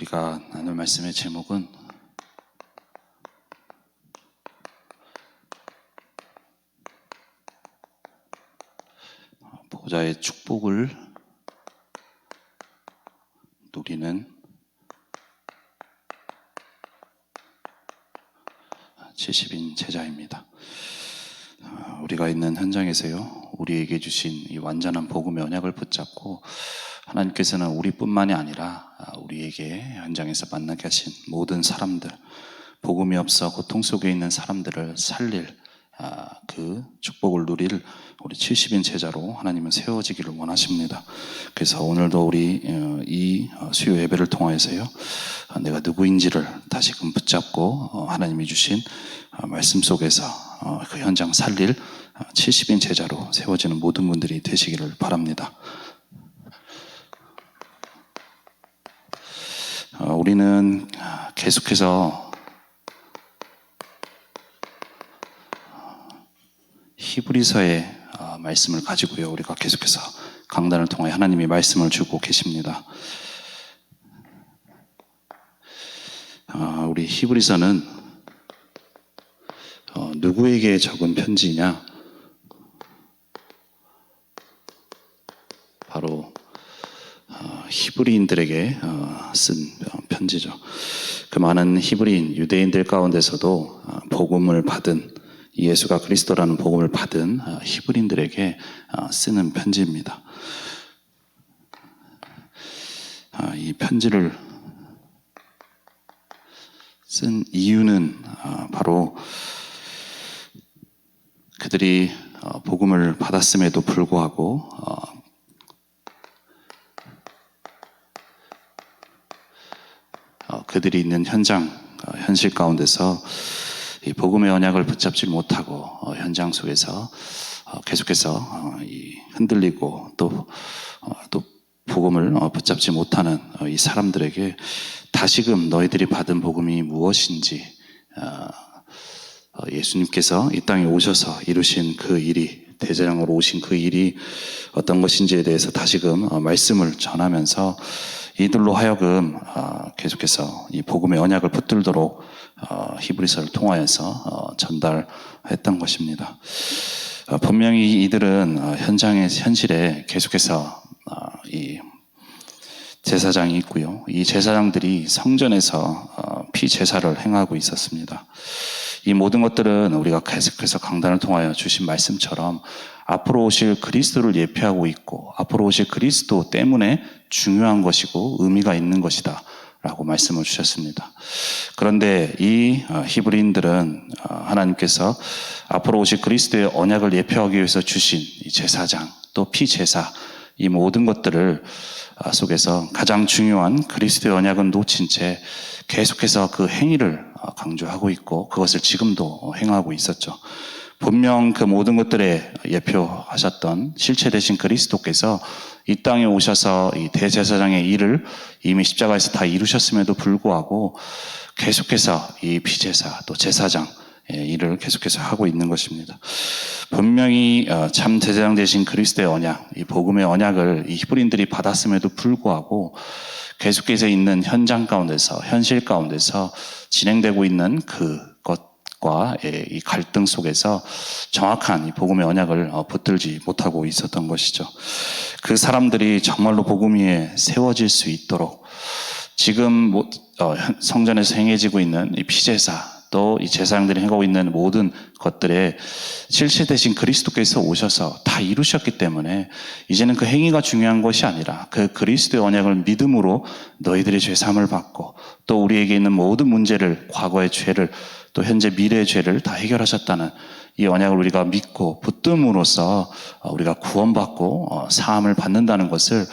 우리가 나눌 말씀의 제목은 보호자의 축복을 누리는 70인 제자입니다. 우리가 있는 현장에서요, 우리에게 주신 이 완전한 복음의 언약을 붙잡고 하나님께서는 우리뿐만이 아니라 우리에게 현장에서 만나게 하신 모든 사람들, 복음이 없어 고통 속에 있는 사람들을 살릴 그 축복을 누릴 우리 70인 제자로 하나님은 세워지기를 원하십니다. 그래서 오늘도 우리 이 수요 예배를 통하여서요, 내가 누구인지를 다시금 붙잡고 하나님이 주신 말씀 속에서 그 현장 살릴 70인 제자로 세워지는 모든 분들이 되시기를 바랍니다. 우리는 계속해서 히브리서의 말씀을 가지고요, 우리가 계속해서 강단을 통해 하나님이 말씀을 주고 계십니다. 우리 히브리서는 누구에게 적은 편지냐? 바로 히브리인들에게 쓴 편지죠. 그 많은 히브리인, 유대인들 가운데서도 복음을 받은, 예수가 그리스도라는 복음을 받은 히브리인들에게 쓰는 편지입니다. 이 편지를 쓴 이유는 바로 그들이 복음을 받았음에도 불구하고 그들이 있는 현실 가운데서 이 복음의 언약을 붙잡지 못하고 현장 속에서 계속해서 흔들리고 또 복음을 붙잡지 못하는 이 사람들에게 다시금 너희들이 받은 복음이 무엇인지, 예수님께서 이 땅에 오셔서 이루신 그 일이, 대제사장으로 오신 그 일이 어떤 것인지에 대해서 다시금 말씀을 전하면서 이들로 하여금 계속해서 이 복음의 언약을 붙들도록 히브리서를 통하여서 전달했던 것입니다. 분명히 이들은 현실에 계속해서 이 제사장이 있고요, 이 제사장들이 성전에서 피제사를 행하고 있었습니다. 이 모든 것들은 우리가 계속해서 강단을 통하여 주신 말씀처럼 앞으로 오실 그리스도를 예표하고 있고, 앞으로 오실 그리스도 때문에 중요한 것이고 의미가 있는 것이다 라고 말씀을 주셨습니다. 그런데 이 히브리인들은 하나님께서 앞으로 오실 그리스도의 언약을 예표하기 위해서 주신 이 제사장, 또 피제사, 이 모든 것들을 속에서 가장 중요한 그리스도의 언약은 놓친 채 계속해서 그 행위를 강조하고 있고, 그것을 지금도 행하고 있었죠. 분명 그 모든 것들에 예표하셨던 실체 되신 그리스도께서 이 땅에 오셔서 이 대제사장의 일을 이미 십자가에서 다 이루셨음에도 불구하고 계속해서 이 피제사, 또 제사장 일을 계속해서 하고 있는 것입니다. 분명히 참 제사장 되신 그리스도의 언약, 이 복음의 언약을 이 히브리인들이 받았음에도 불구하고 계속해서 있는 현장 가운데서, 현실 가운데서 진행되고 있는 그것과 이 갈등 속에서 정확한 이 복음의 언약을 붙들지 못하고 있었던 것이죠. 그 사람들이 정말로 복음 위에 세워질 수 있도록 지금 성전에서 행해지고 있는 이 피제사, 또 이 제사장들이 행하고 있는 모든 것들에 실체 되신 그리스도께서 오셔서 다 이루셨기 때문에 이제는 그 행위가 중요한 것이 아니라 그 그리스도의 언약을 믿음으로 너희들의 죄사함을 받고, 또 우리에게 있는 모든 문제를, 과거의 죄를, 또 현재 미래의 죄를 다 해결하셨다는 이 언약을 우리가 믿고 붙듦으로써 우리가 구원받고 사함을 받는다는 것을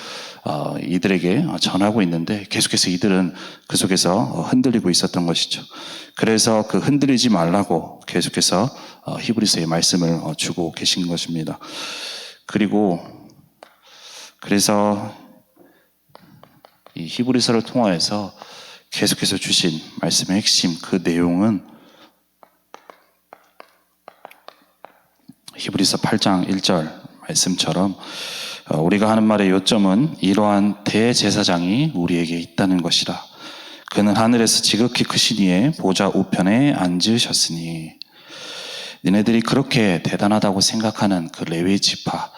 이들에게 전하고 있는데, 계속해서 이들은 그 속에서 흔들리고 있었던 것이죠. 그래서 그 흔들리지 말라고 계속해서 히브리서의 말씀을 주고 계신 것입니다. 그래서 이 히브리서를 통하여서 계속해서 주신 말씀의 핵심, 그 내용은 히브리서 8장 1절 말씀처럼 우리가 하는 말의 요점은 이러한 대제사장이 우리에게 있다는 것이라. 그는 하늘에서 지극히 크신 이의 보좌 우편에 앉으셨으니. 니네들이 그렇게 대단하다고 생각하는 그 레위 지파,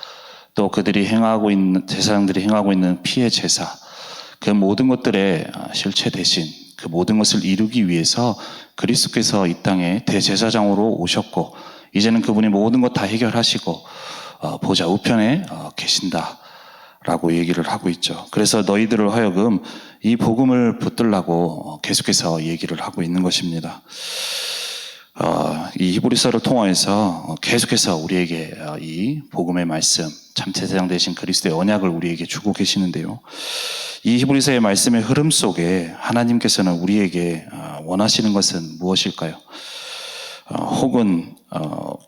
또 그들이 행하고 있는, 제사장들이 행하고 있는 피의 제사, 그 모든 것들의 실체 대신 그 모든 것을 이루기 위해서 그리스도께서 이 땅에 대제사장으로 오셨고, 이제는 그분이 모든 것 다 해결하시고 보좌 우편에 계신다라고 얘기를 하고 있죠. 그래서 너희들을 하여금 이 복음을 붙들라고 계속해서 얘기를 하고 있는 것입니다. 이 히브리서를 통해서 계속해서 우리에게 이 복음의 말씀, 참 제사장 되신 그리스도의 언약을 우리에게 주고 계시는데요. 이 히브리서의 말씀의 흐름 속에 하나님께서는 우리에게 원하시는 것은 무엇일까요? 혹은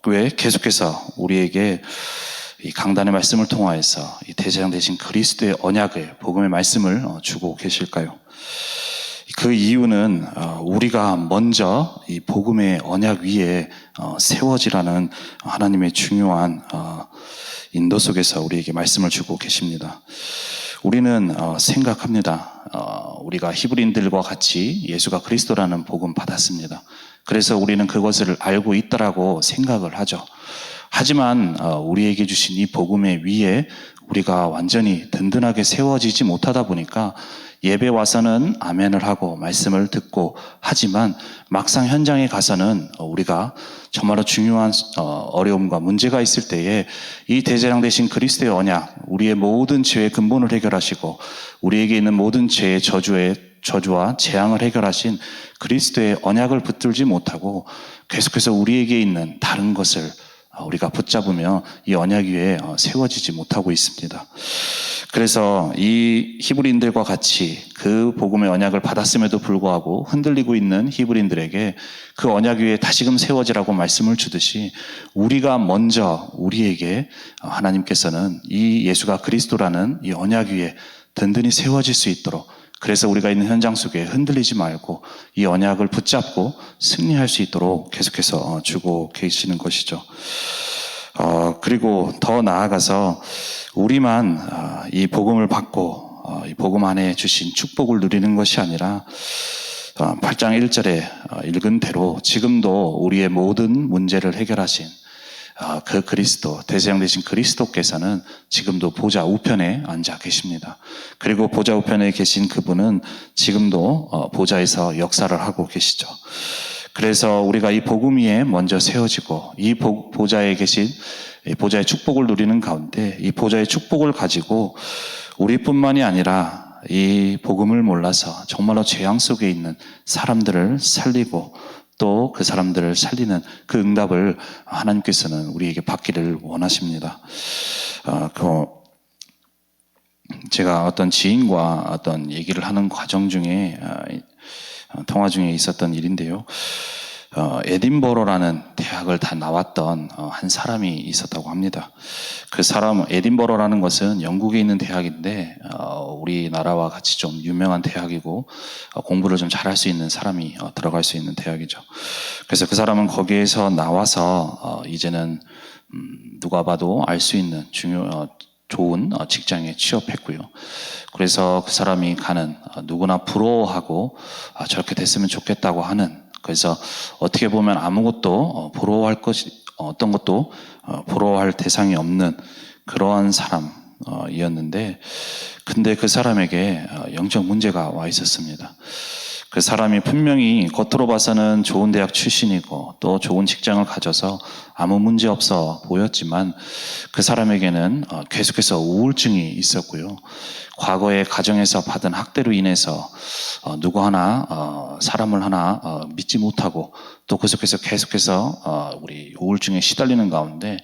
왜 계속해서 우리에게 이 강단의 말씀을 통하여서 이 대제사장 되신 그리스도의 언약을, 복음의 말씀을 주고 계실까요? 그 이유는 우리가 먼저 이 복음의 언약 위에 세워지라는 하나님의 중요한 인도 속에서 우리에게 말씀을 주고 계십니다. 우리는 생각합니다. 우리가 히브리인들과 같이 예수가 그리스도라는 복음 받았습니다. 그래서 우리는 그것을 알고 있다라고 생각을 하죠. 하지만 우리에게 주신 이 복음의 위에 우리가 완전히 든든하게 세워지지 못하다 보니까 예배 와서는 아멘을 하고 말씀을 듣고 하지만 막상 현장에 가서는 우리가 정말로 중요한 어려움과 문제가 있을 때에 이 대제사장 되신 그리스도의 언약, 우리의 모든 죄의 근본을 해결하시고 우리에게 있는 모든 죄의 저주와 재앙을 해결하신 그리스도의 언약을 붙들지 못하고 계속해서 우리에게 있는 다른 것을 우리가 붙잡으며 이 언약 위에 세워지지 못하고 있습니다. 그래서 이 히브리인들과 같이 그 복음의 언약을 받았음에도 불구하고 흔들리고 있는 히브리인들에게 그 언약 위에 다시금 세워지라고 말씀을 주듯이 우리가 먼저 우리에게 하나님께서는 이 예수가 그리스도라는 이 언약 위에 든든히 세워질 수 있도록, 그래서 우리가 있는 현장 속에 흔들리지 말고 이 언약을 붙잡고 승리할 수 있도록 계속해서 주고 계시는 것이죠. 그리고 더 나아가서 우리만 이 복음을 받고 이 복음 안에 주신 축복을 누리는 것이 아니라 8장 1절에 읽은 대로 지금도 우리의 모든 문제를 해결하신 그 그리스도, 대제사장 되신 그리스도께서는 지금도 보좌 우편에 앉아 계십니다. 그리고 보좌 우편에 계신 그분은 지금도 보좌에서 역사를 하고 계시죠. 그래서 우리가 이 복음 위에 먼저 세워지고 이 보좌에 계신 보좌의 축복을 누리는 가운데 이 보좌의 축복을 가지고 우리뿐만이 아니라 이 복음을 몰라서 정말로 재앙 속에 있는 사람들을 살리고 또 그 사람들을 살리는 그 응답을 하나님께서는 우리에게 받기를 원하십니다. 제가 어떤 지인과 어떤 얘기를 하는 과정 중에 통화 중에 있었던 일인데요. 에딘버러라는 대학을 다 나왔던 한 사람이 있었다고 합니다. 그 사람, 에딘버러라는 것은 영국에 있는 대학인데 우리나라와 같이 좀 유명한 대학이고 공부를 좀 잘할 수 있는 사람이 들어갈 수 있는 대학이죠. 그래서 그 사람은 거기에서 나와서 이제는 누가 봐도 알 수 있는 좋은 직장에 취업했고요. 그래서 그 사람이 가는 누구나 부러워하고 저렇게 됐으면 좋겠다고 하는, 그래서 어떻게 보면 아무것도 부러워할 것이 어떤 것도 부러워할 대상이 없는 그러한 사람이었는데, 근데 그 사람에게 영적 문제가 와 있었습니다. 그 사람이 분명히 겉으로 봐서는 좋은 대학 출신이고 또 좋은 직장을 가져서 아무 문제 없어 보였지만 그 사람에게는 계속해서 우울증이 있었고요. 과거에 가정에서 받은 학대로 인해서 누구 하나 사람을 하나 믿지 못하고 또 계속해서 우리 우울증에 시달리는 가운데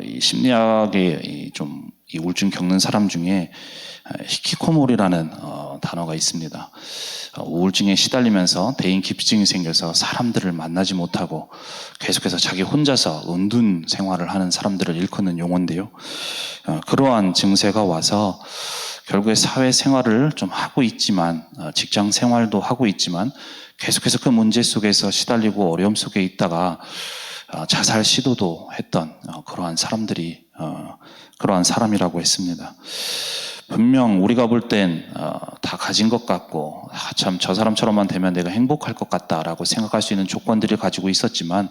이 심리학의 이 우울증 겪는 사람 중에 히키코모리라는 단어가 있습니다. 우울증에 시달리면서 대인 기피증이 생겨서 사람들을 만나지 못하고 계속해서 자기 혼자서 은둔 생활을 하는 사람들을 일컫는 용어인데요. 그러한 증세가 와서 결국에 사회생활을 좀 하고 있지만, 직장 생활도 하고 있지만 계속해서 그 문제 속에서 시달리고 어려움 속에 있다가 자살 시도도 했던 그러한 사람이라고 했습니다. 분명 우리가 볼 땐 다 가진 것 같고 참 저 사람처럼만 되면 내가 행복할 것 같다라고 생각할 수 있는 조건들을 가지고 있었지만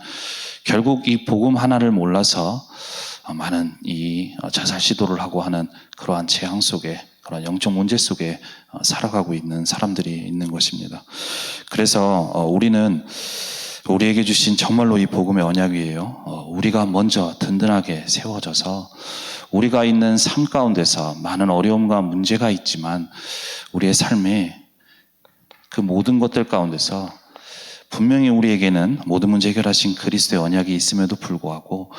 결국 이 복음 하나를 몰라서 많은 이 자살 시도를 하고 하는 그러한 재앙 속에, 그런 영적 문제 속에 살아가고 있는 사람들이 있는 것입니다. 그래서 우리에게 주신 정말로 이 복음의 언약이에요. 우리가 먼저 든든하게 세워져서 우리가 있는 삶 가운데서 많은 어려움과 문제가 있지만 우리의 삶에 그 모든 것들 가운데서 분명히 우리에게는 모든 문제 해결하신 그리스도의 언약이 있음에도 불구하고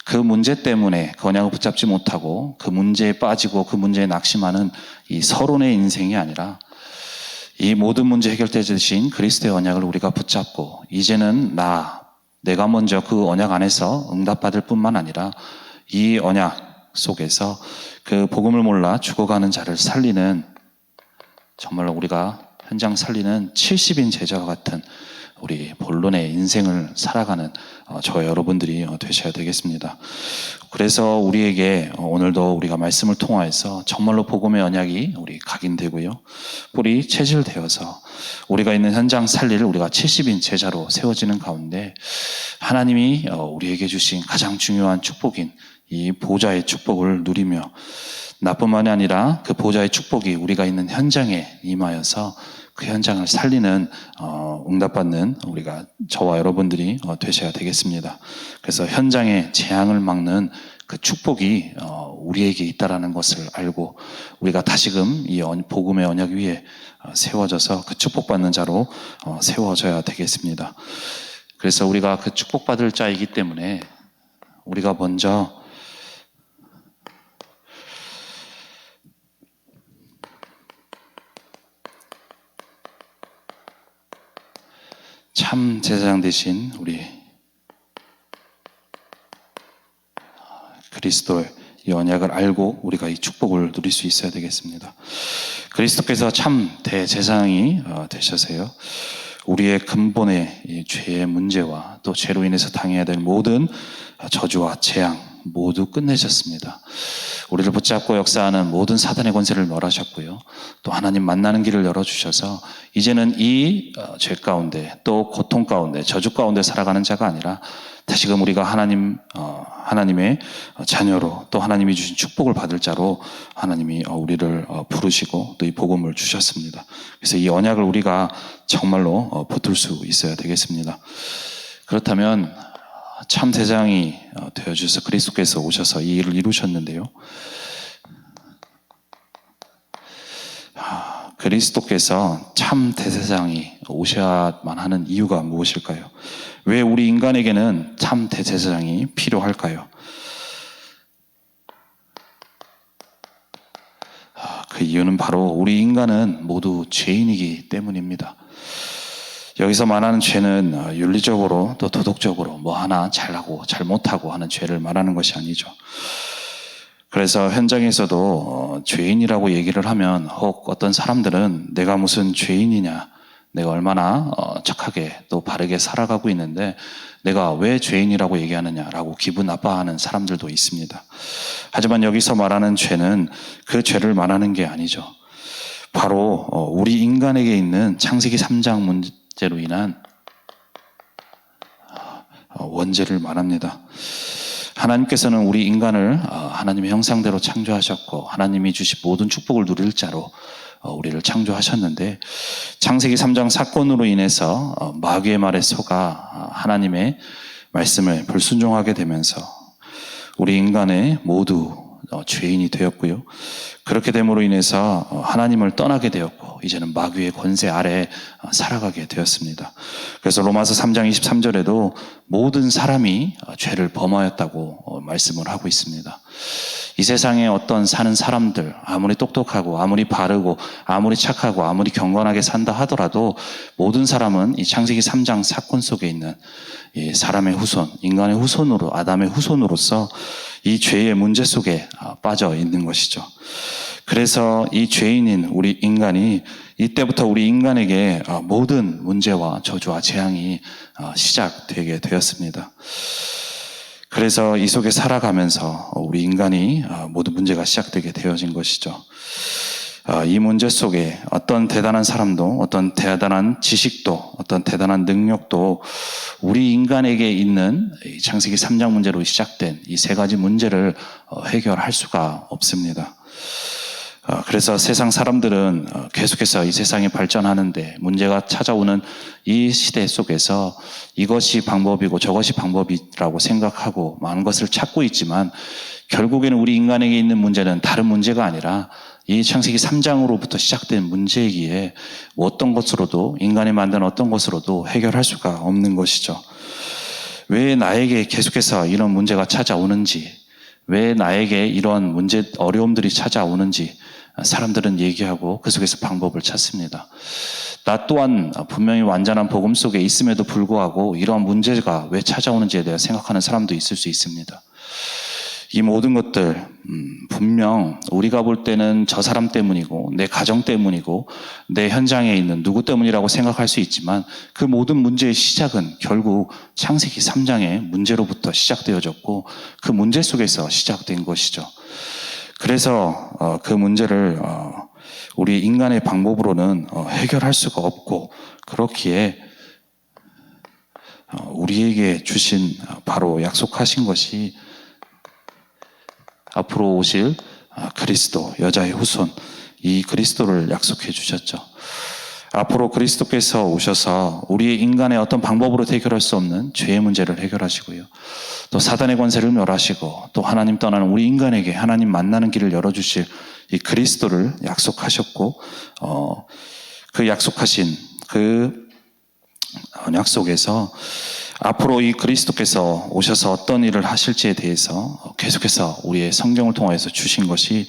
그 문제 때문에 그 언약을 붙잡지 못하고 그 문제에 빠지고 그 문제에 낙심하는 이 서론의 인생이 아니라 이 모든 문제 해결되신 그리스도의 언약을 우리가 붙잡고 이제는 내가 먼저 그 언약 안에서 응답받을 뿐만 아니라 이 언약 속에서 그 복음을 몰라 죽어가는 자를 살리는, 정말로 우리가 현장 살리는 70인 제자와 같은 우리 본론의 인생을 살아가는 저와 여러분들이 되셔야 되겠습니다. 그래서 우리에게 오늘도 우리가 말씀을 통하여서 정말로 복음의 언약이 우리 각인되고요, 뿌리 체질되어서 우리가 있는 현장 살릴 우리가 70인 제자로 세워지는 가운데 하나님이 우리에게 주신 가장 중요한 축복인 이 보좌의 축복을 누리며 나뿐만이 아니라 그 보좌의 축복이 우리가 있는 현장에 임하여서 그 현장을 살리는 응답받는 우리가 저와 여러분들이 되셔야 되겠습니다. 그래서 현장의 재앙을 막는 그 축복이 우리에게 있다라는 것을 알고 우리가 다시금 이 복음의 언약 위에 세워져서 그 축복받는 자로 세워져야 되겠습니다. 그래서 우리가 그 축복받을 자이기 때문에 우리가 먼저 참 제사장 되신 우리 그리스도의 이 언약을 알고 우리가 이 축복을 누릴 수 있어야 되겠습니다. 그리스도께서 참 대제사장이 되셔서요, 우리의 근본의 이 죄의 문제와 또 죄로 인해서 당해야 될 모든 저주와 재앙 모두 끝내셨습니다. 우리를 붙잡고 역사하는 모든 사단의 권세를 멸하셨고요, 또 하나님 만나는 길을 열어주셔서 이제는 이 죄 가운데 또 고통 가운데 저주 가운데 살아가는 자가 아니라 다시금 우리가 하나님의 자녀로 또 하나님이 주신 축복을 받을 자로 하나님이 우리를 부르시고 또 이 복음을 주셨습니다. 그래서 이 언약을 우리가 정말로 붙들 수 있어야 되겠습니다. 그렇다면 참 대장이 되어주셔서 그리스도께서 오셔서 이 일을 이루셨는데요, 그리스도께서 참 대제사장이 오셔야만 하는 이유가 무엇일까요? 왜 우리 인간에게는 참 대제사장이 필요할까요? 그 이유는 바로 우리 인간은 모두 죄인이기 때문입니다. 여기서 말하는 죄는 윤리적으로 또 도덕적으로 뭐 하나 잘하고 잘못하고 하는 죄를 말하는 것이 아니죠. 그래서 현장에서도 죄인이라고 얘기를 하면 혹 어떤 사람들은 내가 무슨 죄인이냐, 내가 얼마나 착하게 또 바르게 살아가고 있는데 내가 왜 죄인이라고 얘기하느냐라고 기분 나빠하는 사람들도 있습니다. 하지만 여기서 말하는 죄는 그 죄를 말하는 게 아니죠. 바로 우리 인간에게 있는 창세기 3장 문제로 인한 원죄를 말합니다. 하나님께서는 우리 인간을 하나님의 형상대로 창조하셨고 하나님이 주신 모든 축복을 누릴 자로 우리를 창조하셨는데 창세기 3장 사건으로 인해서 마귀의 말에 속아 하나님의 말씀을 불순종하게 되면서 우리 인간의 모두 죄인이 되었고요. 그렇게 됨으로 인해서 하나님을 떠나게 되었고 이제는 마귀의 권세 아래 살아가게 되었습니다. 그래서 로마서 3장 23절에도 모든 사람이 죄를 범하였다고 말씀을 하고 있습니다. 이 세상에 어떤 사는 사람들 아무리 똑똑하고 아무리 바르고 아무리 착하고 아무리 경건하게 산다 하더라도 모든 사람은 이 창세기 3장 사건 속에 있는 이 사람의 후손, 인간의 후손으로 아담의 후손으로서 이 죄의 문제 속에 빠져 있는 것이죠. 그래서 이 죄인인 우리 인간이 이때부터 우리 인간에게 모든 문제와 저주와 재앙이 시작되게 되었습니다. 그래서 이 속에 살아가면서 우리 인간이 모든 문제가 시작되게 되어진 것이죠. 이 문제 속에 어떤 대단한 사람도, 어떤 대단한 지식도, 어떤 대단한 능력도 우리 인간에게 있는 창세기 3장 문제로 시작된 이 세 가지 문제를 해결할 수가 없습니다. 그래서 세상 사람들은 계속해서 이 세상이 발전하는데 문제가 찾아오는 이 시대 속에서 이것이 방법이고 저것이 방법이라고 생각하고 많은 것을 찾고 있지만 결국에는 우리 인간에게 있는 문제는 다른 문제가 아니라 이 창세기 3장으로부터 시작된 문제이기에 어떤 것으로도, 인간이 만든 어떤 것으로도 해결할 수가 없는 것이죠. 왜 나에게 계속해서 이런 문제가 찾아오는지, 왜 나에게 이런 문제, 어려움들이 찾아오는지 사람들은 얘기하고 그 속에서 방법을 찾습니다. 나 또한 분명히 완전한 복음 속에 있음에도 불구하고 이런 문제가 왜 찾아오는지에 대해 생각하는 사람도 있을 수 있습니다. 이 모든 것들 분명 우리가 볼 때는 저 사람 때문이고 내 가정 때문이고 내 현장에 있는 누구 때문이라고 생각할 수 있지만 그 모든 문제의 시작은 결국 창세기 3장의 문제로부터 시작되어졌고 그 문제 속에서 시작된 것이죠. 그래서 그 문제를 우리 인간의 방법으로는 해결할 수가 없고 그렇기에 우리에게 주신 바로 약속하신 것이 앞으로 오실 그리스도, 여자의 후손, 이 그리스도를 약속해 주셨죠. 앞으로 그리스도께서 오셔서 우리 인간의 어떤 방법으로 해결할 수 없는 죄의 문제를 해결하시고요. 또 사단의 권세를 멸하시고 또 하나님 떠나는 우리 인간에게 하나님 만나는 길을 열어주실 이 그리스도를 약속하셨고 그 약속하신 그 언약 속에서 앞으로 이 그리스도께서 오셔서 어떤 일을 하실지에 대해서 계속해서 우리의 성경을 통해서 주신 것이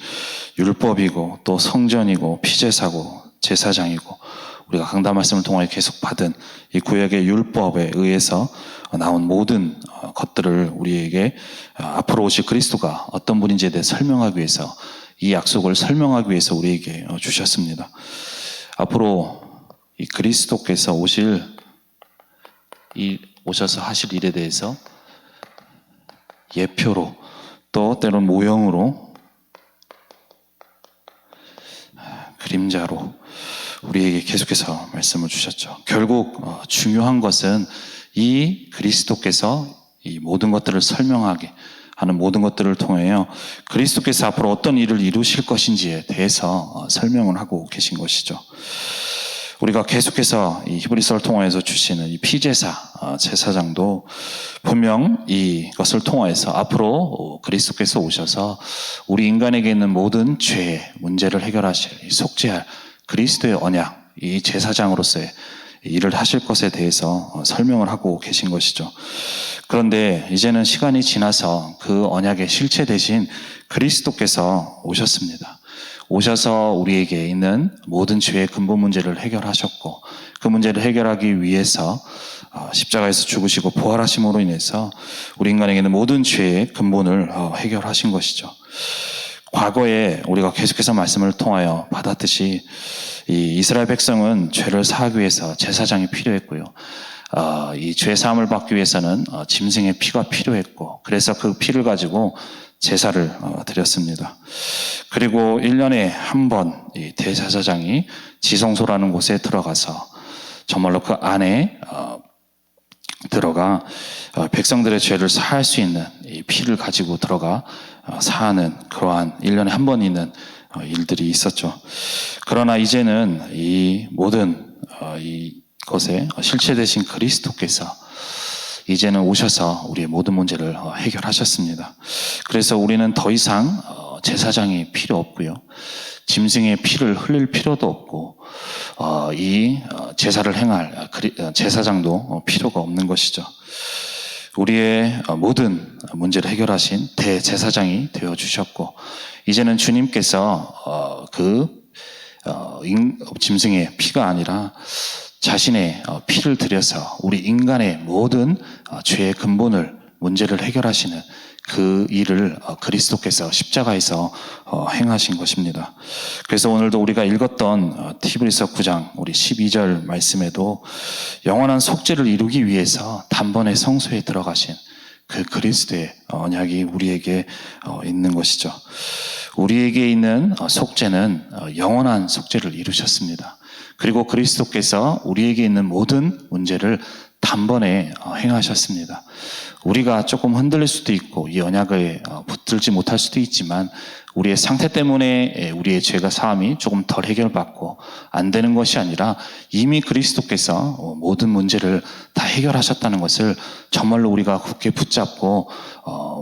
율법이고 또 성전이고 피제사고 제사장이고 우리가 강단 말씀을 통해 계속 받은 이 구약의 율법에 의해서 나온 모든 것들을 우리에게 앞으로 오실 그리스도가 어떤 분인지에 대해 설명하기 위해서 이 약속을 설명하기 위해서 우리에게 주셨습니다. 앞으로 이 그리스도께서 오셔서 하실 일에 대해서 예표로 또 때론 모형으로 그림자로 우리에게 계속해서 말씀을 주셨죠. 결국 중요한 것은 이 그리스도께서 이 모든 것들을 설명하게 하는 모든 것들을 통하여 그리스도께서 앞으로 어떤 일을 이루실 것인지에 대해서 설명을 하고 계신 것이죠. 우리가 계속해서 이 히브리서를 통하여서 주시는 이 피제사, 제사장도 분명 이것을 통하여서 앞으로 그리스도께서 오셔서 우리 인간에게 있는 모든 죄의 문제를 해결하실, 속죄할 그리스도의 언약, 이 제사장으로서의 일을 하실 것에 대해서 설명을 하고 계신 것이죠. 그런데 이제는 시간이 지나서 그 언약의 실체 대신 그리스도께서 오셨습니다. 오셔서 우리에게 있는 모든 죄의 근본 문제를 해결하셨고 그 문제를 해결하기 위해서 십자가에서 죽으시고 부활하심으로 인해서 우리 인간에게 있는 모든 죄의 근본을 해결하신 것이죠. 과거에 우리가 계속해서 말씀을 통하여 받았듯이 이 이스라엘 백성은 죄를 사하기 위해서 제사장이 필요했고요. 이 죄 사함을 받기 위해서는 짐승의 피가 필요했고 그래서 그 피를 가지고 제사를 드렸습니다. 그리고 1년에 한 번 이 대제사장이 지성소라는 곳에 들어가서 정말로 그 안에 들어가 백성들의 죄를 사할 수 있는 이 피를 가지고 들어가 사하는 그러한 1년에 한 번 있는 일들이 있었죠. 그러나 이제는 이 모든 이것에 실체 되신 그리스도께서 이제는 오셔서 우리의 모든 문제를 해결하셨습니다. 그래서 우리는 더 이상 제사장이 필요 없고요. 짐승의 피를 흘릴 필요도 없고 이 제사를 행할 제사장도 필요가 없는 것이죠. 우리의 모든 문제를 해결하신 대제사장이 되어주셨고 이제는 주님께서 짐승의 피가 아니라 자신의 피를 들여서 우리 인간의 모든 죄의 근본을 문제를 해결하시는 그 일을 그리스도께서 십자가에서 행하신 것입니다. 그래서 오늘도 우리가 읽었던 히브리서 9장 우리 12절 말씀에도 영원한 속죄를 이루기 위해서 단번에 성소에 들어가신 그 그리스도의 언약이 우리에게 있는 것이죠. 우리에게 있는 속죄는 영원한 속죄를 이루셨습니다. 그리고 그리스도께서 우리에게 있는 모든 문제를 단번에 행하셨습니다. 우리가 조금 흔들릴 수도 있고 이 언약을 붙들지 못할 수도 있지만 우리의 상태 때문에 우리의 죄가 사함이 조금 덜 해결받고 안 되는 것이 아니라 이미 그리스도께서 모든 문제를 다 해결하셨다는 것을 정말로 우리가 굳게 붙잡고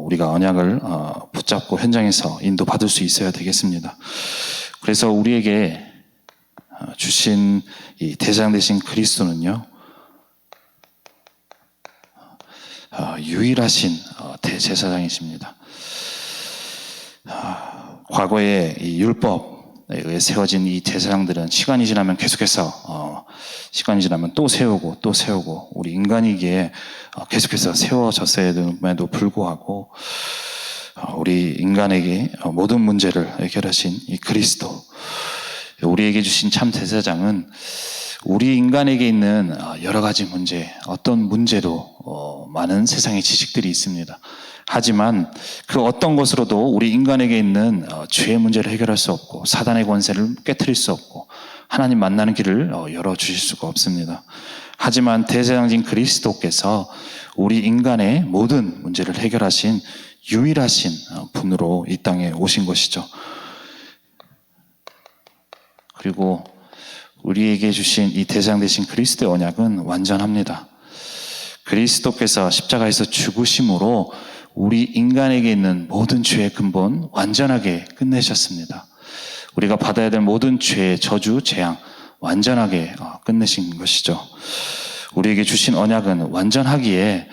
우리가 언약을 붙잡고 현장에서 인도받을 수 있어야 되겠습니다. 그래서 우리에게 주신 이 대장 되신 그리스도는요, 유일하신 대제사장이십니다. 과거에 이 율법에 의해 세워진 이 제사장들은 시간이 지나면 계속해서 시간이 지나면 또 세우고 우리 인간이기에 계속해서 세워졌어야 됨에도 불구하고 우리 인간에게 모든 문제를 해결하신 이 그리스도, 우리에게 주신 참 제사장은 우리 인간에게 있는 여러 가지 문제, 어떤 문제도 많은 세상의 지식들이 있습니다. 하지만 그 어떤 것으로도 우리 인간에게 있는 죄의 문제를 해결할 수 없고 사단의 권세를 깨트릴 수 없고 하나님 만나는 길을 열어주실 수가 없습니다. 하지만 대제사장인 그리스도께서 우리 인간의 모든 문제를 해결하신 유일하신 분으로 이 땅에 오신 것이죠. 그리고 우리에게 주신 이 대제사장 되신 그리스도의 언약은 완전합니다. 그리스도께서 십자가에서 죽으심으로 우리 인간에게 있는 모든 죄의 근본 완전하게 끝내셨습니다. 우리가 받아야 될 모든 죄의 저주, 재앙 완전하게 끝내신 것이죠. 우리에게 주신 언약은 완전하기에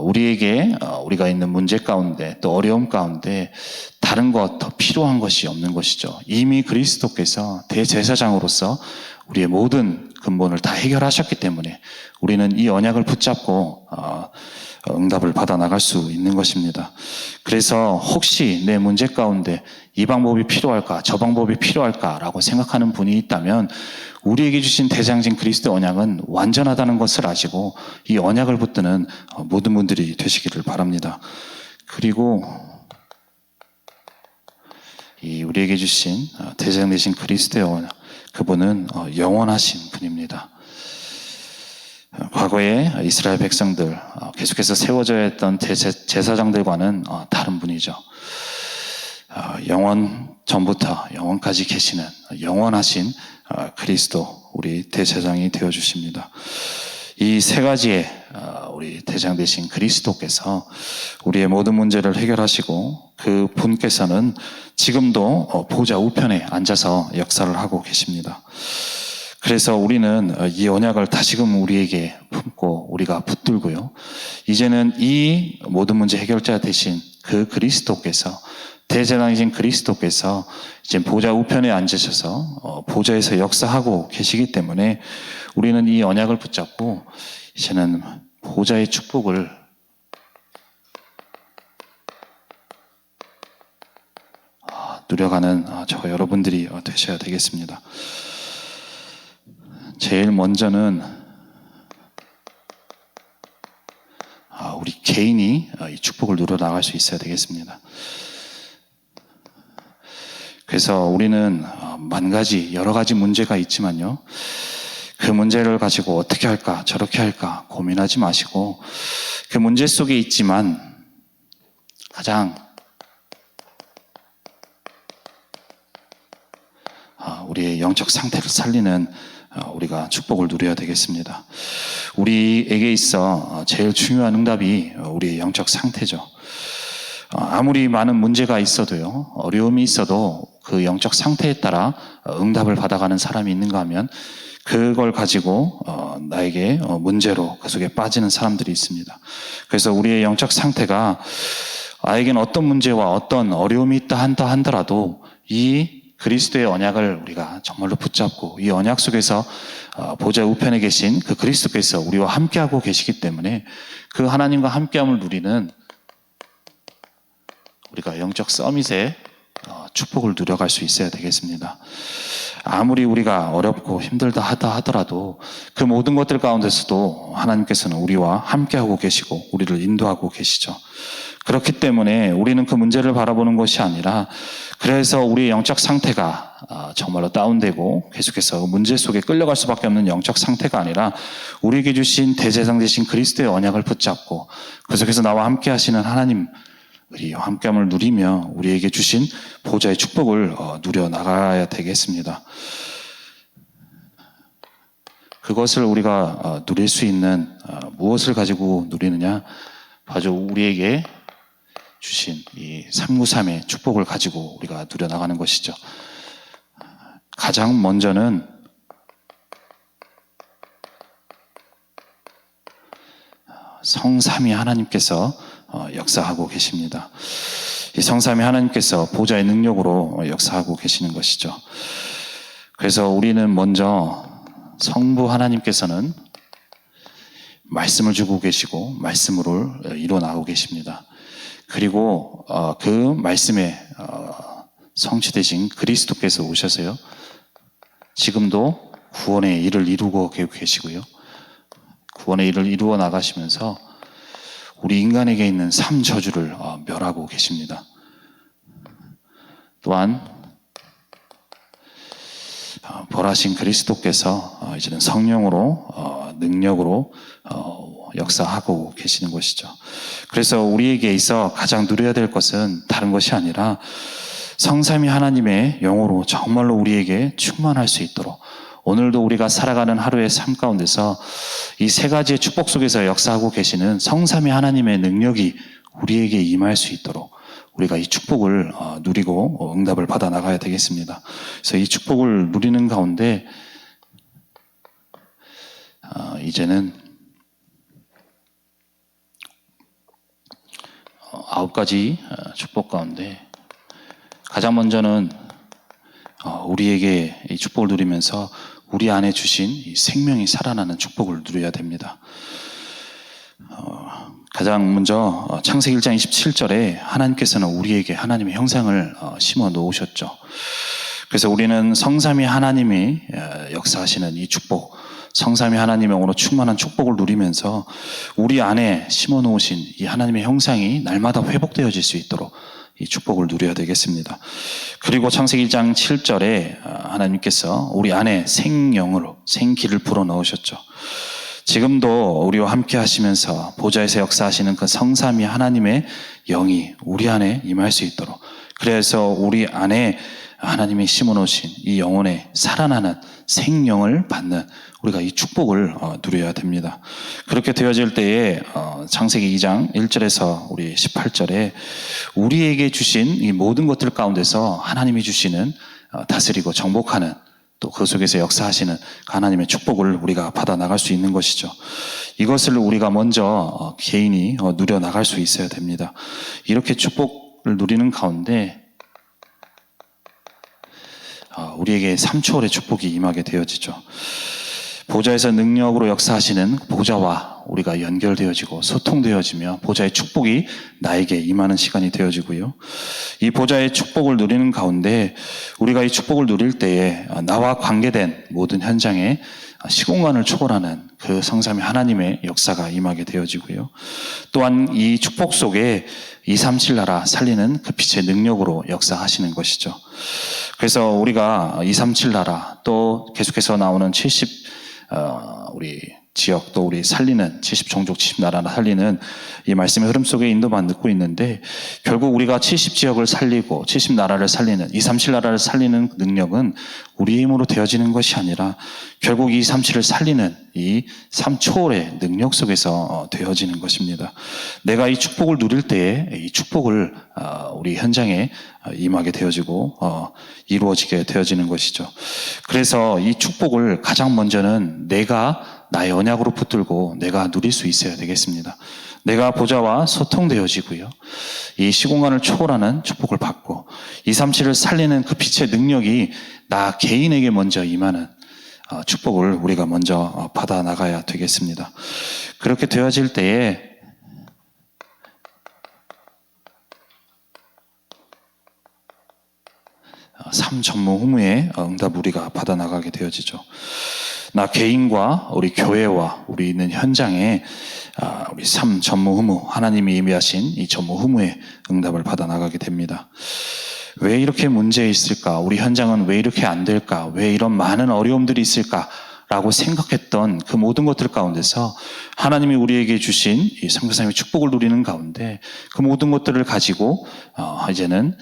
우리에게 우리가 있는 문제 가운데 또 어려움 가운데 다른 것 더 필요한 것이 없는 것이죠. 이미 그리스도께서 대제사장으로서 우리의 모든 근본을 다 해결하셨기 때문에 우리는 이 언약을 붙잡고 응답을 받아 나갈 수 있는 것입니다. 그래서 혹시 내 문제 가운데 이 방법이 필요할까, 저 방법이 필요할까라고 생각하는 분이 있다면 우리에게 주신 대장진 그리스도 언약은 완전하다는 것을 아시고 이 언약을 붙드는 모든 분들이 되시기를 바랍니다. 그리고 이 우리에게 주신 대장 되신 그리스도의 언약, 그분은 영원하신 분입니다. 과거에 이스라엘 백성들 계속해서 세워져야 했던 제사장들과는 다른 분이죠. 영원 전부터 영원까지 계시는 영원하신 그리스도, 우리 대제사장이 되어주십니다. 이 세 가지의 우리 대제사장 되신 그리스도께서 우리의 모든 문제를 해결하시고 그 분께서는 지금도 보좌 우편에 앉아서 역사를 하고 계십니다. 그래서 우리는 이 언약을 다시금 우리에게 품고 우리가 붙들고요. 이제는 이 모든 문제 해결자 되신 그 그리스도께서, 대제사장이신 그리스도께서 이제 보좌 우편에 앉으셔서 보좌에서 역사하고 계시기 때문에 우리는 이 언약을 붙잡고 이제는 보좌의 축복을 누려가는 저와 여러분들이 되셔야 되겠습니다. 제일 먼저는 우리 개인이 이 축복을 누려 나갈 수 있어야 되겠습니다. 그래서 우리는 만 가지 여러 가지 문제가 있지만요, 그 문제를 가지고 어떻게 할까 저렇게 할까 고민하지 마시고 그 문제 속에 있지만 가장 우리의 영적 상태를 살리는 우리가 축복을 누려야 되겠습니다. 우리에게 있어 제일 중요한 응답이 우리의 영적 상태죠. 아무리 많은 문제가 있어도요, 어려움이 있어도 그 영적 상태에 따라 응답을 받아가는 사람이 있는가 하면 그걸 가지고 나에게 문제로 그 속에 빠지는 사람들이 있습니다. 그래서 우리의 영적 상태가 나에겐 어떤 문제와 어떤 어려움이 있다 한다 하더라도 이 그리스도의 언약을 우리가 정말로 붙잡고 이 언약 속에서 보좌 우편에 계신 그 그리스도께서 우리와 함께하고 계시기 때문에 그 하나님과 함께함을 누리는 우리가 영적 서밋의 축복을 누려갈 수 있어야 되겠습니다. 아무리 우리가 어렵고 힘들다 하더라도 그 모든 것들 가운데서도 하나님께서는 우리와 함께하고 계시고 우리를 인도하고 계시죠. 그렇기 때문에 우리는 그 문제를 바라보는 것이 아니라, 그래서 우리의 영적 상태가 정말로 다운되고 계속해서 문제 속에 끌려갈 수밖에 없는 영적 상태가 아니라, 우리에게 주신 대제사장 되신 그리스도의 언약을 붙잡고 그 속에서 나와 함께 하시는 하나님, 우리 함께함을 누리며 우리에게 주신 보좌의 축복을 누려 나가야 되겠습니다. 그것을 우리가 누릴 수 있는 무엇을 가지고 누리느냐? 바로 우리에게 주신 이 393의 축복을 가지고 우리가 누려 나가는 것이죠. 가장 먼저는 성삼위 하나님께서 역사하고 계십니다. 이 성삼위 하나님께서 보좌의 능력으로 역사하고 계시는 것이죠. 그래서 우리는 먼저 성부 하나님께서는 말씀을 주고 계시고 말씀으로 이루어나가고 계십니다. 그리고 그 말씀에 성취되신 그리스도께서 오셔서요, 지금도 구원의 일을 이루고 계시고요, 구원의 일을 이루어 나가시면서 우리 인간에게 있는 삶 저주를 멸하고 계십니다. 또한 벌하신 그리스도께서 이제는 성령으로 능력으로 역사하고 계시는 것이죠. 그래서 우리에게 있어 가장 누려야 될 것은 다른 것이 아니라 성삼위 하나님의 영으로 정말로 우리에게 충만할 수 있도록, 오늘도 우리가 살아가는 하루의 삶 가운데서 이 세 가지의 축복 속에서 역사하고 계시는 성삼위 하나님의 능력이 우리에게 임할 수 있도록 우리가 이 축복을 누리고 응답을 받아 나가야 되겠습니다. 그래서 이 축복을 누리는 가운데 이제는 9가지 축복 가운데 가장 먼저는 우리에게 이 축복을 누리면서 우리 안에 주신 이 생명이 살아나는 축복을 누려야 됩니다. 가장 먼저 창세기 1장 27절에 하나님께서는 우리에게 하나님의 형상을 심어 놓으셨죠. 그래서 우리는 성삼위 하나님이 역사하시는 이 축복, 성삼위 하나님의 영으로 충만한 축복을 누리면서 우리 안에 심어 놓으신 이 하나님의 형상이 날마다 회복되어질 수 있도록 이 축복을 누려야 되겠습니다. 그리고 창세기 1장 7절에 하나님께서 우리 안에 생영으로 생기를 불어넣으셨죠. 지금도 우리와 함께 하시면서 보좌에서 역사하시는 그 성삼위 하나님의 영이 우리 안에 임할 수 있도록, 그래서 우리 안에 하나님이 심어놓으신 이 영혼의 살아나는 생명을 받는 우리가 이 축복을 누려야 됩니다. 그렇게 되어질 때에 창세기 2장 1절에서 우리 18절에 우리에게 주신 이 모든 것들 가운데서 하나님이 주시는 다스리고 정복하는, 또 그 속에서 역사하시는 하나님의 축복을 우리가 받아 나갈 수 있는 것이죠. 이것을 우리가 먼저 개인이 누려 나갈 수 있어야 됩니다. 이렇게 축복을 누리는 가운데 우리에게 3초월의 축복이 임하게 되어지죠. 보좌에서 능력으로 역사하시는 보좌와 우리가 연결되어지고 소통되어지며 보좌의 축복이 나에게 임하는 시간이 되어지고요. 이 보좌의 축복을 누리는 가운데 우리가 이 축복을 누릴 때에 나와 관계된 모든 현장에 시공간을 초월하는 그 성삼위 하나님의 역사가 임하게 되어지고요. 또한 이 축복 속에 237 나라 살리는 그 빛의 능력으로 역사하시는 것이죠. 그래서 우리가 237 나라, 또 계속해서 나오는 70 우리 지역, 또 우리 살리는 70종족 70나라를 살리는 이 말씀의 흐름 속에 인도받고 있는데, 결국 우리가 70지역을 살리고 70나라를 살리는 237나라를 살리는 능력은 우리의 힘으로 되어지는 것이 아니라 결국 237을 살리는 이 3초월의 능력 속에서 되어지는 것입니다. 내가 이 축복을 누릴 때에 이 축복을 우리 현장에 임하게 되어지고 이루어지게 되어지는 것이죠. 그래서 이 축복을 가장 먼저는 내가 나의 언약으로 붙들고 내가 누릴 수 있어야 되겠습니다. 내가 보좌와 소통되어지고요, 이 시공간을 초월하는 축복을 받고 237을 살리는 그 빛의 능력이 나 개인에게 먼저 임하는 축복을 우리가 먼저 받아 나가야 되겠습니다. 그렇게 되어질 때에 참 전무후무의 응답 우리가 받아 나가게 되어지죠. 나 개인과 우리 교회와 우리 있는 현장에 우리 참 전무후무, 하나님이 예비하신 이 전무후무의 응답을 받아 나가게 됩니다. 왜 이렇게 문제 있을까? 우리 현장은 왜 이렇게 안 될까? 왜 이런 많은 어려움들이 있을까? 라고 생각했던 그 모든 것들 가운데서 하나님이 우리에게 주신 이 선교사님의 축복을 누리는 가운데 그 모든 것들을 가지고 이제는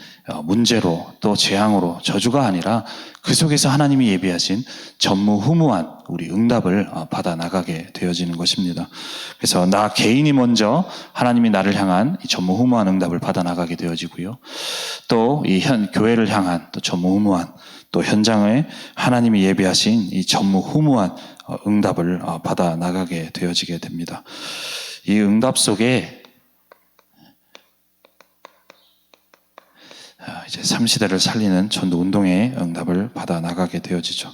문제로 또 재앙으로 저주가 아니라 그 속에서 하나님이 예비하신 전무후무한 우리 응답을 받아 나가게 되어지는 것입니다. 그래서 나 개인이 먼저 하나님이 나를 향한 이 전무후무한 응답을 받아 나가게 되어지고요. 또 이 교회를 향한 또 전무후무한 또 현장에 하나님이 예비하신 이 전무후무한 응답을 받아 나가게 되어지게 됩니다. 이 응답 속에 이제 3시대를 살리는 전도운동의 응답을 받아 나가게 되어지죠.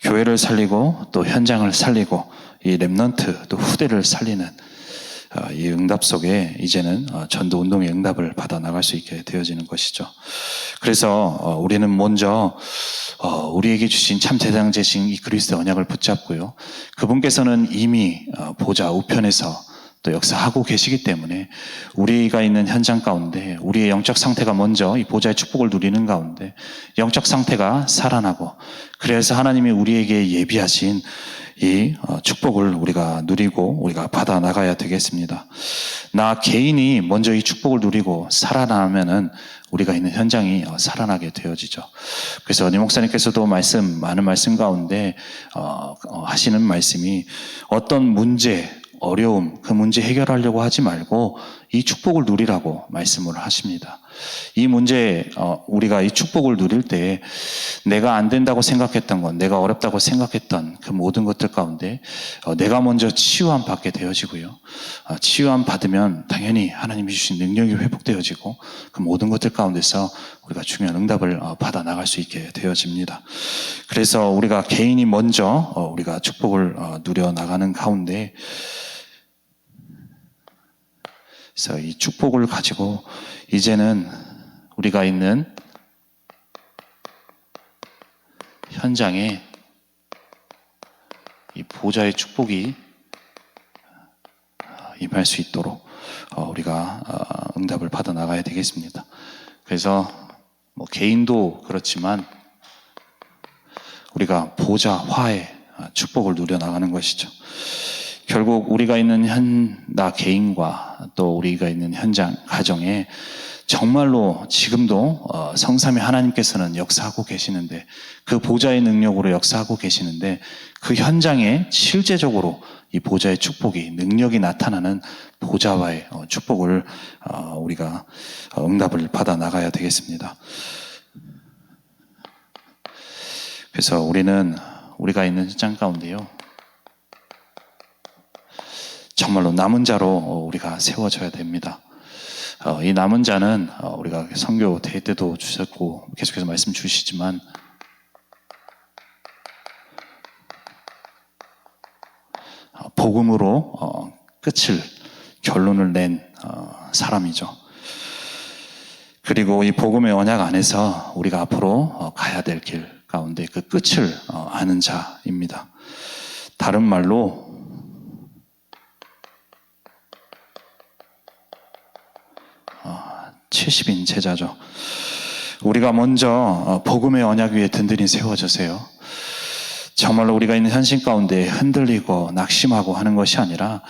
교회를 살리고 또 현장을 살리고 이 렘넌트 또 후대를 살리는 이 응답 속에 이제는 전도운동의 응답을 받아 나갈 수 있게 되어지는 것이죠. 그래서 우리는 먼저 우리에게 주신 참 대장제신 이 그리스도의 언약을 붙잡고요. 그분께서는 이미 보좌 우편에서 또 역사하고 계시기 때문에 우리가 있는 현장 가운데 우리의 영적 상태가 먼저 이 보좌의 축복을 누리는 가운데 영적 상태가 살아나고 그래서 하나님이 우리에게 예비하신 이 축복을 우리가 누리고 우리가 받아 나가야 되겠습니다. 나 개인이 먼저 이 축복을 누리고 살아나면은 우리가 있는 현장이 살아나게 되어지죠. 그래서 니 목사님께서도 많은 말씀 가운데 하시는 말씀이 어떤 문제, 어려움, 그 문제 해결하려고 하지 말고 이 축복을 누리라고 말씀을 하십니다. 이 문제, 우리가 이 축복을 누릴 때 내가 안 된다고 생각했던 건, 내가 어렵다고 생각했던 그 모든 것들 가운데 내가 먼저 치유함 받게 되어지고요. 치유함 받으면 당연히 하나님이 주신 능력이 회복되어지고 그 모든 것들 가운데서 우리가 중요한 응답을 받아 나갈 수 있게 되어집니다. 그래서 우리가 개인이 먼저 우리가 축복을 누려 나가는 가운데 그래서 이 축복을 가지고 이제는 우리가 있는 현장에 이 보좌의 축복이 임할 수 있도록 우리가 응답을 받아 나가야 되겠습니다. 그래서 뭐 개인도 그렇지만 우리가 보좌화의 축복을 누려 나가는 것이죠. 결국 우리가 있는 나 개인과 또 우리가 있는 현장, 가정에 정말로 지금도 성삼위 하나님께서는 역사하고 계시는데 그 보좌의 능력으로 역사하고 계시는데 그 현장에 실제적으로 이 보좌의 축복이 능력이 나타나는 보좌와의 축복을 우리가 응답을 받아 나가야 되겠습니다. 그래서 우리가 있는 현장 가운데요. 정말로 남은 자로 우리가 세워져야 됩니다. 이 남은 자는 우리가 선교 대회 때도 주셨고 계속해서 말씀 주시지만 복음으로 결론을 낸 사람이죠. 그리고 이 복음의 언약 안에서 우리가 앞으로 가야 될 길 가운데 그 끝을 아는 자입니다. 다른 말로 70인 제자죠. 우리가 먼저 복음의 언약 위에 든든히 세워주세요. 정말로 우리가 있는 현실 가운데 흔들리고 낙심하고 하는 것이 아니라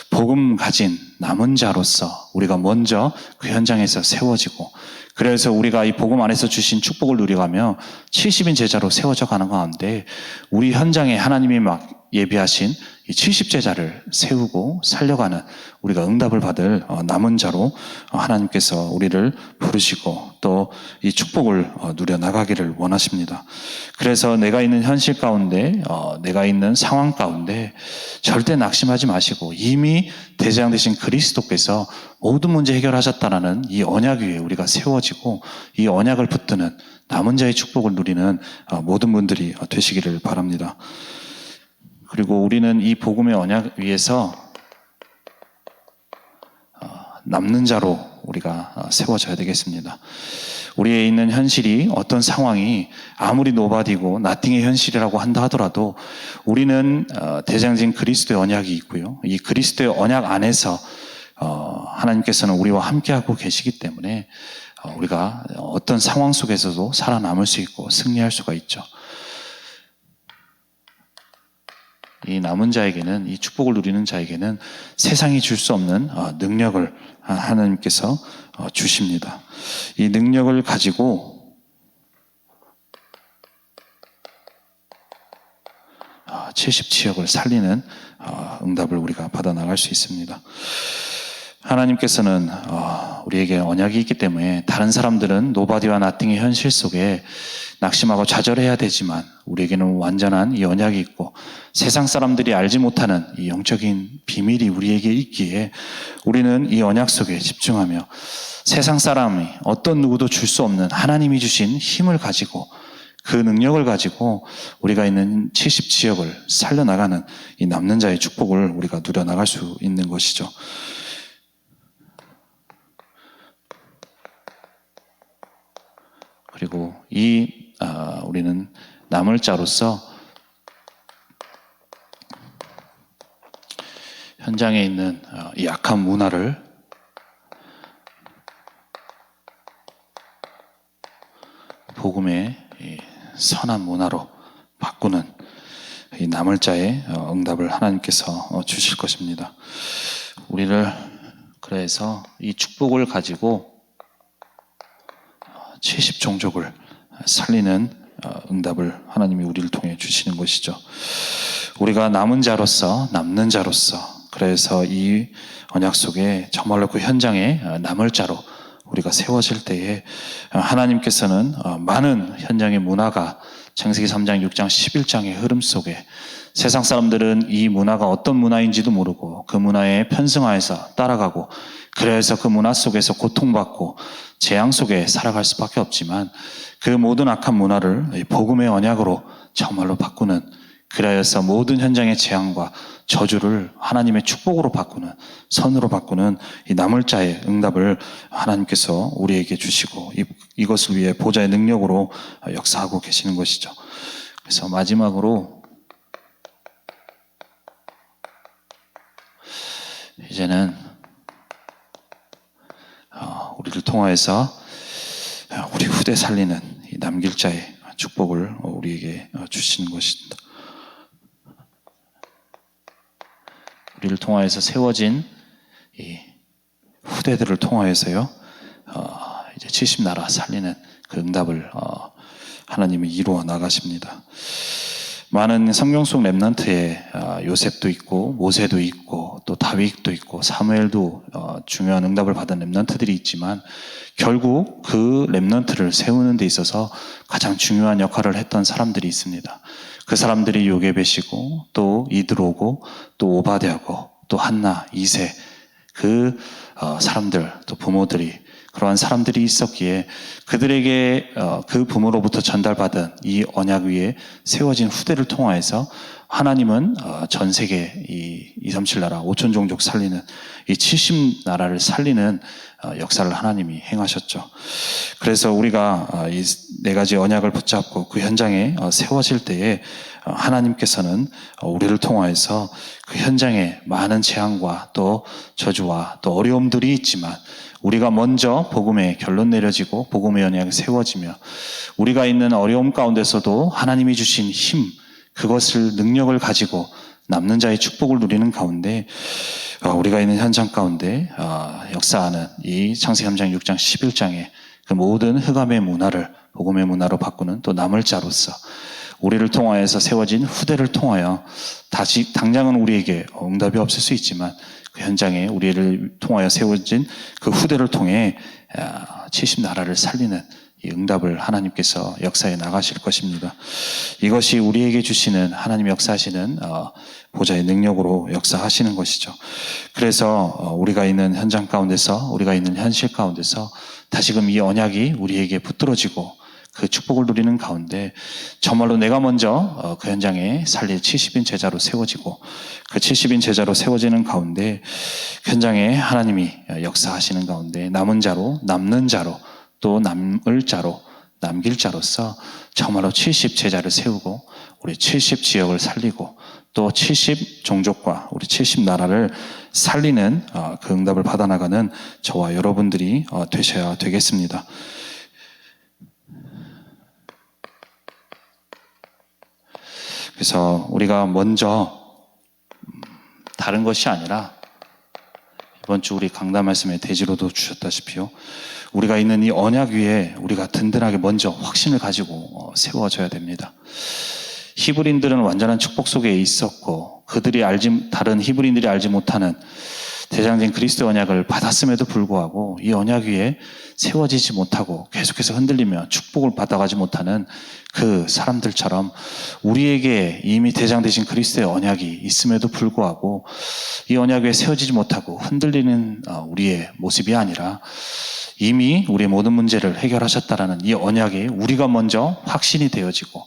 복음 가진 남은 자로서 우리가 먼저 그 현장에서 세워지고 그래서 우리가 이 복음 안에서 주신 축복을 누려가며 70인 제자로 세워져 가는 가운데 우리 현장에 하나님이 막 예비하신 이 70제자를 세우고 살려가는 우리가 응답을 받을 남은 자로 하나님께서 우리를 부르시고 또 이 축복을 누려 나가기를 원하십니다. 그래서 내가 있는 현실 가운데 내가 있는 상황 가운데 절대 낙심하지 마시고 이미 대제장 되신 그리스도께서 모든 문제 해결하셨다라는 이 언약 위에 우리가 세워지고 이 언약을 붙드는 남은 자의 축복을 누리는 모든 분들이 되시기를 바랍니다. 그리고 우리는 이 복음의 언약 위에서 남는 자로 우리가 세워져야 되겠습니다. 우리에 있는 현실이 어떤 상황이 아무리 노바디고 나띵의 현실이라고 한다 하더라도 우리는 대장진 그리스도의 언약이 있고요. 이 그리스도의 언약 안에서 하나님께서는 우리와 함께하고 계시기 때문에 우리가 어떤 상황 속에서도 살아남을 수 있고 승리할 수가 있죠. 이 남은 자에게는, 이 축복을 누리는 자에게는 세상이 줄 수 없는 능력을 하나님께서 주십니다. 이 능력을 가지고 70지역을 살리는 응답을 우리가 받아 나갈 수 있습니다. 하나님께서는 우리에게 언약이 있기 때문에 다른 사람들은 노바디와 나띵의 현실 속에 낙심하고 좌절해야 되지만 우리에게는 완전한 이 언약이 있고 세상 사람들이 알지 못하는 이 영적인 비밀이 우리에게 있기에 우리는 이 언약 속에 집중하며 세상 사람이 어떤 누구도 줄 수 없는 하나님이 주신 힘을 가지고 그 능력을 가지고 우리가 있는 70지역을 살려나가는 이 남는 자의 축복을 우리가 누려나갈 수 있는 것이죠. 그리고 우리는 남을 자로서 현장에 있는 이 악한 문화를 복음의 선한 문화로 바꾸는 이 남을 자의 응답을 하나님께서 주실 것입니다. 우리를 그래서 이 축복을 가지고 70종족을 살리는 응답을 하나님이 우리를 통해 주시는 것이죠. 우리가 남은 자로서, 남는 자로서, 그래서 이 언약 속에 정말로 그 현장에 남을 자로 우리가 세워질 때에 하나님께서는 많은 현장의 문화가 창세기 3장, 6장, 11장의 흐름 속에 세상 사람들은 이 문화가 어떤 문화인지도 모르고 그 문화에 편승하여서 따라가고 그래서 그 문화 속에서 고통받고 재앙 속에 살아갈 수밖에 없지만 그 모든 악한 문화를 복음의 언약으로 정말로 바꾸는, 그래서 모든 현장의 재앙과 저주를 하나님의 축복으로 바꾸는, 선으로 바꾸는 이 남을 자의 응답을 하나님께서 우리에게 주시고 이것을 위해 보좌의 능력으로 역사하고 계시는 것이죠. 그래서 마지막으로 이제는 우리를 통하여서 우리 후대 살리는 이 남길 자의 축복을 우리에게 주시는 것입니다. 우리를 통하여서 세워진 이 후대들을 통하여서요, 이제 70나라 살리는 그 응답을 하나님이 이루어 나가십니다. 많은 성경 속 렘넌트에 요셉도 있고 모세도 있고 또 다윗도 있고 사무엘도 중요한 응답을 받은 렘넌트들이 있지만 결국 그 렘넌트를 세우는 데 있어서 가장 중요한 역할을 했던 사람들이 있습니다. 그 사람들이 요게벳이고 또 이드로고 또 오바댜고 또 한나, 이세, 그 사람들, 또 부모들이, 그러한 사람들이 있었기에 그들에게 그 부모로부터 전달받은 이 언약 위에 세워진 후대를 통하여서 하나님은 전 세계 이 237나라 5천 종족 살리는 이 70나라를 살리는 역사를 하나님이 행하셨죠. 그래서 우리가 이 네 가지 언약을 붙잡고 그 현장에 세워질 때에 하나님께서는 우리를 통하여서 그 현장에 많은 재앙과 또 저주와 또 어려움들이 있지만 우리가 먼저 복음의 결론 내려지고 복음의 언약이 세워지며 우리가 있는 어려움 가운데서도 하나님이 주신 힘, 그것을 능력을 가지고 남는 자의 축복을 누리는 가운데 우리가 있는 현장 가운데 역사하는 이 창세기 3장, 6장, 11장의 그 모든 흑암의 문화를 복음의 문화로 바꾸는 또 남을 자로서 우리를 통하여서 세워진 후대를 통하여 다시 당장은 우리에게 응답이 없을 수 있지만 그 현장에 우리를 통하여 세워진 그 후대를 통해 70나라를 살리는 이 응답을 하나님께서 역사해 나가실 것입니다. 이것이 우리에게 주시는 하나님 역사하시는 보좌의 능력으로 역사하시는 것이죠. 그래서 우리가 있는 현장 가운데서 우리가 있는 현실 가운데서 다시금 이 언약이 우리에게 붙들어지고 그 축복을 누리는 가운데 정말로 내가 먼저 그 현장에 살릴 70인 제자로 세워지고 그 70인 제자로 세워지는 가운데 현장에 하나님이 역사하시는 가운데 남은 자로, 남는 자로 또 남길 자로서 정말로 70 제자를 세우고 우리 70 지역을 살리고 또 70 종족과 우리 70 나라를 살리는 그 응답을 받아나가는 저와 여러분들이 되셔야 되겠습니다. 그래서 우리가 먼저 다른 것이 아니라 이번 주 우리 강단 말씀에 대지로도 주셨다시피요. 우리가 있는 이 언약 위에 우리가 든든하게 먼저 확신을 가지고 세워져야 됩니다. 히브리인들은 완전한 축복 속에 있었고 다른 히브리인들이 알지 못하는 대장된 그리스도의 언약을 받았음에도 불구하고 이 언약 위에 세워지지 못하고 계속해서 흔들리며 축복을 받아가지 못하는 그 사람들처럼 우리에게 이미 대장되신 그리스도의 언약이 있음에도 불구하고 이 언약 위에 세워지지 못하고 흔들리는 우리의 모습이 아니라 이미 우리의 모든 문제를 해결하셨다라는 이 언약이 우리가 먼저 확신이 되어지고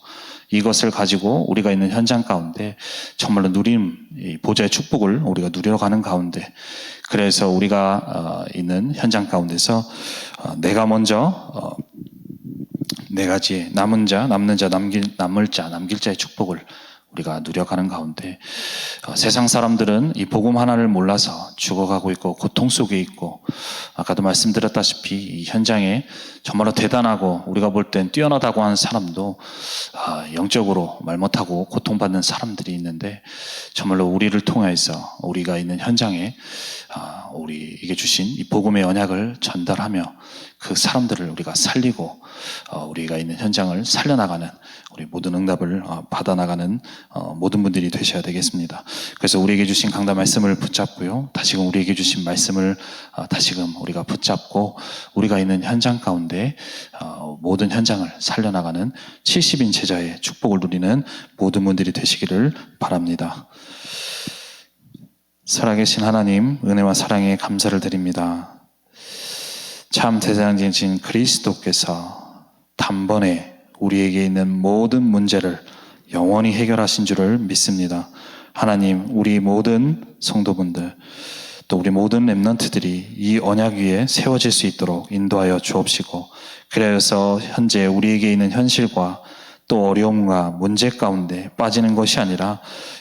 이것을 가지고 우리가 있는 현장 가운데 정말로 이 보좌의 축복을 우리가 누려가는 가운데, 그래서 우리가 있는 현장 가운데서 내가 먼저 네 가지 남을 자, 남길 자의 축복을 우리가 누려가는 가운데 세상 사람들은 이 복음 하나를 몰라서 죽어가고 있고 고통 속에 있고, 아까도 말씀드렸다시피 이 현장에 정말로 대단하고 우리가 볼 땐 뛰어나다고 하는 사람도 영적으로 말 못하고 고통받는 사람들이 있는데, 정말로 우리를 통해서 우리가 있는 현장에 우리에게 주신 이 복음의 언약을 전달하며 그 사람들을 우리가 살리고 우리가 있는 현장을 살려나가는 우리 모든 응답을 받아나가는 모든 분들이 되셔야 되겠습니다. 그래서 우리에게 주신 강단 말씀을 붙잡고요, 다시금 우리에게 주신 말씀을 다시금 우리가 붙잡고 우리가 있는 현장 가운데 모든 현장을 살려나가는 70인 제자의 축복을 누리는 모든 분들이 되시기를 바랍니다. 살아계신 하나님, 은혜와 사랑에 감사를 드립니다. 참 대장되신 그리스도께서 단번에 우리에게 있는 모든 문제를 영원히 해결하신 줄을 믿습니다. 하나님, 우리 모든 성도분들 또 우리 모든 렘넌트들이 이 언약 위에 세워질 수 있도록 인도하여 주옵시고, 그래서 현재 우리에게 있는 현실과 또 어려움과 문제 가운데 빠지는 것이 아니라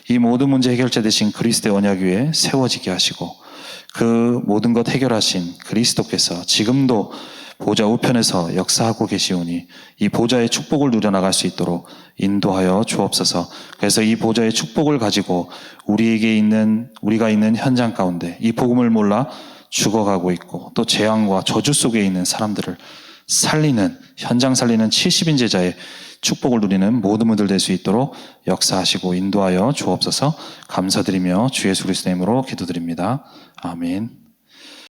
이 모든 문제 해결자 되신 그리스도의 언약 위에 세워지게 하시고, 그 모든 것 해결하신 그리스도께서 지금도 보좌 우편에서 역사하고 계시오니 이 보좌의 축복을 누려나갈 수 있도록 인도하여 주옵소서. 그래서 이 보좌의 축복을 가지고 우리가 있는 현장 가운데 이 복음을 몰라 죽어가고 있고 또 재앙과 저주 속에 있는 사람들을 현장 살리는 70인 제자의 축복을 누리는 모든 분들 될 수 있도록 역사하시고 인도하여 주옵소서. 감사드리며 주 예수 그리스도의 이름으로 기도드립니다. 아멘.